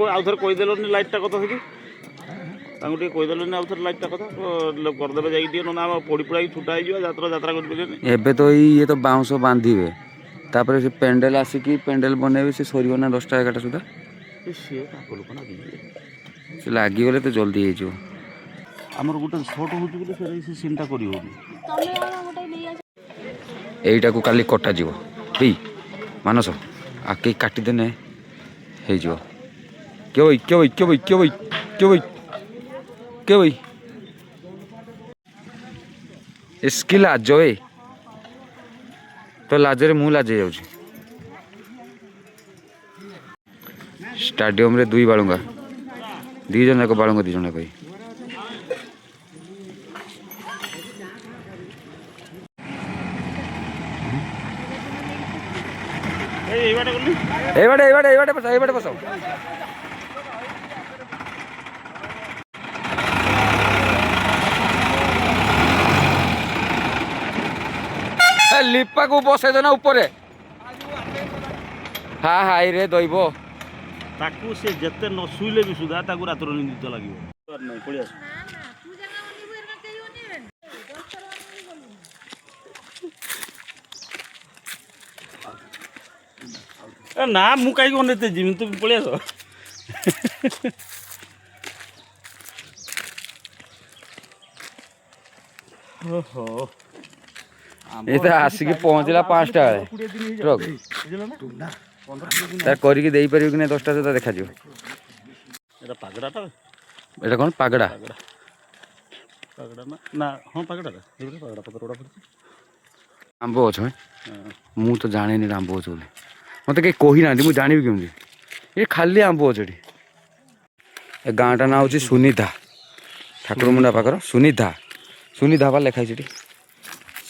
आउ थे कहीदेलनि लाइटा कथा सीधि कहीदेलनि आउ थे लाइटा कथा करदे जाइए ना पोड़ी पोड़ा छुटा हो जात्रा जात्रा कर तो ये तो बाउंस बांधे तापर से पेंडेल आसिकी पेंडेल बनइबे से सर ना 10टा 11टा सुधा से लगिगले तो जल्दी हो आमर गोटे सर्ट हो सीनटा कर यहीटा को काली कटा जीव हे मानस आके काटिदेने हो क्यों भाई क्यों भाई क्यों भाई क्यों भाई क्यों भाई क्यों भाई इसकी लाज ए तो लाजरे मु लाजे जाऊँ स्टाडियम रे दुई बालुंगा दी जन जाक बालुंगा दी जन भाई एबाटे बस लिपा को बसई देना ऊपर हाँ हाई रे दैव ताकू से जत्ते न शुइले भी सुधा ताकू रातर निद लगे नहीं पड़े ना मु कहीं अनेते जीवन तुम पड़े आस ये तो आसिक पहुँचला 5टा ट्रक तार करके दे पार कि नहीं 10टा सुधा देखा एटा कौन पागड़ा ना हाँ पागड़ा पागड़ा पतर गुड़ा पड़े आंब गछ मु तो जाने आंब गछ बोले मत कहीं कही ना मुझे जानवी केमी ये खाली आंब गछ ये गाँटा ना हूँ सुनीधा ठाकुर मुंडा पाखर सुनीधा सुनीधा बा लिखाई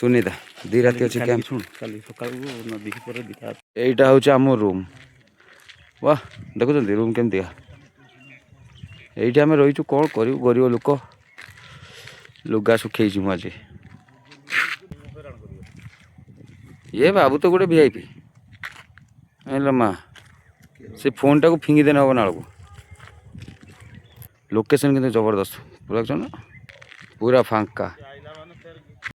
सुनीधा दी राति अच्छे कैंप यहीटा हूँ आम रूम वाह देखुं रूम केमती ये आम रहीचु कौन करूँ गरीब लोक लुगा सुखी मुझे ये बाबू तो गोटे वीआईपी माँ से फोन टाक फिंगी देने हम ना लोकेशन कितने जबरदस्त पूरा पूरा फांका।